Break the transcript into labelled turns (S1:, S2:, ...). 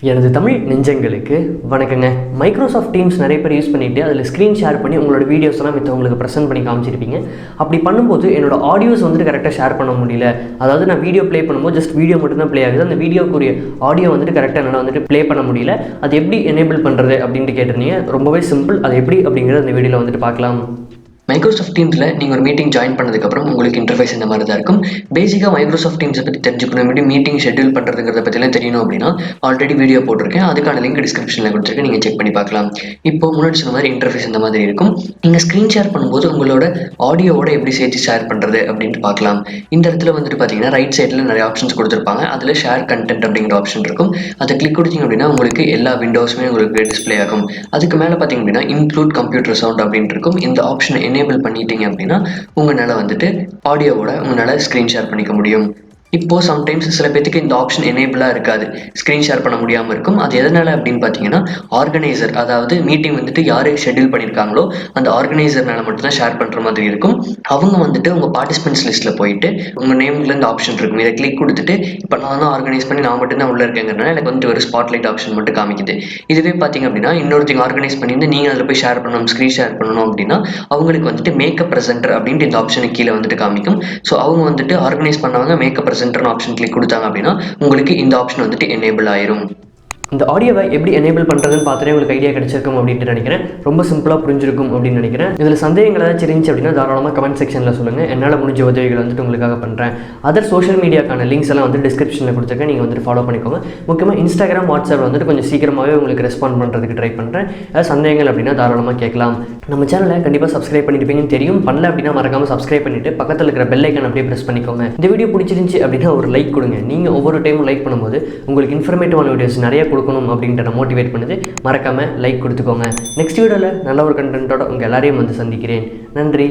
S1: எனது தமிழ் நெஞ்சங்களுக்கு வணக்கங்க. மைக்ரோசாஃப்ட் டீம்ஸ் நிறைய பேர் யூஸ் பண்ணிவிட்டு அதில் ஸ்க்ரீன் ஷேர் பண்ணி உங்களோட வீடியோஸ்லாம் உங்களுக்கு ப்ரெசென்ட் பண்ணி காமிச்சிருப்பீங்க. அப்படி பண்ணும்போது என்னோட ஆடியோஸ் கரெக்டாக ஷேர் பண்ண முடியல. அதாவது நான் வீடியோ ப்ளே பண்ணும்போது ஜஸ்ட் வீடியோ மட்டும் தான் ப்ளே ஆகுது. அந்த வீடியோக்குரிய ஆடியோ கரெக்டாக என்னால் ப்ளே பண்ண முடியல. அது எப்படி எனேபிள் பண்ணுறது அப்படின்ட்டு கேட்டிருந்தீங்க. ரொம்பவே சிம்பிள். அது எப்படி அப்படிங்கிறது அந்த வீடியோவில் பார்க்கலாம்.
S2: மைக்ரோசாஃப்ட் டீம்ஸில் நீங்கள் ஒரு மீட்டிங் ஜாயின் பண்ணதுக்கப்புறம் உங்களுக்கு இன்டர்ஃபேஸ் இந்த மாதிரி தான் இருக்கும். பேசிக்காக மைக்ரோசாஃப்ட் டீம்ஸை பற்றி தெரிஞ்சுக்கணும், எப்படி மீட்டிங் ஷெட்யூல் பண்ணுறதுங்கிறத பற்றிலாம் தெரியணும் அப்படின்னா ஆல்ரெடி வீடியோ போட்டிருக்கேன். அதுக்கான லிங்க் டிஸ்கிரிப்ஷனில் கொடுத்துருக்கேன், நீங்கள் செக் பண்ணி பார்க்கலாம். இப்போ முன்னாடி சொன்ன மாதிரி இன்டர்ஃபேஸ் இந்த மாதிரி இருக்கும். நீங்கள் ஸ்க்ரீன் ஷேர் பண்ணும்போது உங்களோட ஆடியோவோட எப்படி சேர்த்து ஷேர் பண்ணுறது அப்படின்ட்டு பார்க்கலாம். இந்த இடத்துல பார்த்தீங்கன்னா ரைட் சைடில் நிறைய ஆப்ஷன்ஸ் கொடுத்துருப்பாங்க. அதில் ஷேர் கண்டென்ட் அப்படிங்கிற ஆப்ஷன் இருக்கும். அதை கிளிக் கொடுத்தீங்க அப்படின்னா உங்களுக்கு எல்லா விண்டோஸுமே உங்களுக்கு டிஸ்பிளே ஆகும். அதுக்கு மேலே பார்த்தீங்க அப்படின்னா இன்க்ளூட் கம்ப்யூட்டர் சவுண்ட் அப்படின்ட்டு இருக்கும். இந்த ஆப்ஷனை எனேபிள் பண்ணிட்டீங்க அப்படின்னா உங்களால் ஆடியோவோட உங்களால் ஸ்க்ரீன் ஷேர் பண்ணிக்க முடியும். இப்போது சம்டைம்ஸ் சில பேருக்கு இந்த ஆப்ஷன் எனேபிளாக இருக்காது, ஸ்க்ரீன் ஷேர் பண்ண முடியாமல் இருக்கும். அது எதனால் அப்படின்னு பார்த்தீங்கன்னா ஆர்கனைசர், அதாவது மீட்டிங் யார் ஷெட்யூல் பண்ணியிருக்காங்களோ அந்த ஆர்கனைசர்னால மட்டும்தான் ஷேர் பண்ணுற மாதிரி இருக்கும். அவங்க உங்கள் பார்ட்டிசிபென்ட்ஸ் லிஸ்ட்டில் போயிட்டு உங்கள் நேம்ல இந்த ஆப்ஷன் இருக்கும். இதை கிளிக் கொடுத்துட்டு இப்போ நான் தான் ஆர்கனைஸ் பண்ணி நான் மட்டும்தான் உள்ளே இருக்கேங்கிறதுனால எனக்கு ஒரு ஸ்பாட்லைட் ஆப்ஷன் மட்டும் காமிக்குது. இதுவே பார்த்தீங்க அப்படின்னா இன்னொருத்தங்க ஆர்கனைஸ் பண்ணியிருந்து நீங்கள் அதில் போய் ஷேர் பண்ணணும், ஸ்க்ரீன் ஷேர் பண்ணணும் அப்படின்னா அவங்களுக்கு மேக்கப் ப்ரெசென்டர் அப்படின்ட்டு இந்த ஆப்ஷனுக்கு கீழே காமிக்கும். ஸோ அவங்க ஆர்கனைஸ் பண்ணவங்க மேக்கப் ப்ரெசென்டர் ஆப்ஷன் கிளிக் கொடுத்தாங்க அப்படின்னா உங்களுக்கு இந்த ஆப்ஷன் எனேபிள் ஆயிரும்.
S1: இந்த ஆடியோவை எப்படி எனேபிள் பண்ணுறதுன்னு பார்த்துட்டு உங்களுக்கு ஐடியா கிடைச்சிருக்கும் அப்படின்ட்டு நினைக்கிறேன். ரொம்ப சிம்பிளாக புரிஞ்சிருக்கும் அப்படின்னு நினைக்கிறேன். இதில் சந்தேகங்கள் ஏதாச்சும் இருந்துச்சு அப்படின்னா தாராளமாக கமெண்ட் செக்ஷனில் சொல்லுங்கள். என்னால் முடிஞ்ச உதவிகள் உங்களுக்காக பண்ணுறேன். அதர் சோஷியல் மீடியாக்கான லிங்க்ஸ் எல்லாம் டிஸ்கிரிப்ஷனில் கொடுத்துருக்கேன், நீங்கள் ஃபாலோ பண்ணிக்கோங்க. முக்கியமாக இன்ஸ்டாகிராம், வாட்ஸ்அப்பில் கொஞ்சம் சீக்கிரமாகவே உங்களுக்கு ரெஸ்பாண்ட் பண்ணுறதுக்கு ட்ரை பண்ணுறேன். ஏதாவது சந்தேகங்கள் அப்படின்னா தாராளமாக கேட்கலாம். நம்ம சேனலை கண்டிப்பாக சப்ஸ்கிரைப் பண்ணியிருப்பீங்கன்னு தெரியும். பண்ணல அப்படின்னா மறக்காமல் சப்ஸ்கிரைப் பண்ணிவிட்டு பக்கத்தில் இருக்கிற பெல் ஐக்கான் அப்படியே ப்ரெஸ் பண்ணிக்கோங்க. இந்த வீடியோ பிடிச்சிருந்துச்சு அப்படின்னா ஒரு லைக் கொடுங்க. நீங்கள் ஒவ்வொரு டைமும் லைக் பண்ணும்போது உங்களுக்கு இன்ஃபர்மேட்டிவான வீடியோஸ் நிறைய கொடுக்கணும் அப்படின்ற மோட்டிவேட் பண்ணுது. மறக்காமல் லைக் கொடுத்துக்கோங்க. நெக்ஸ்ட் வீடியோவில் நல்ல ஒரு கண்டென்ட்டோட உங்கள் எல்லாரையும் சந்திக்கிறேன். நன்றி.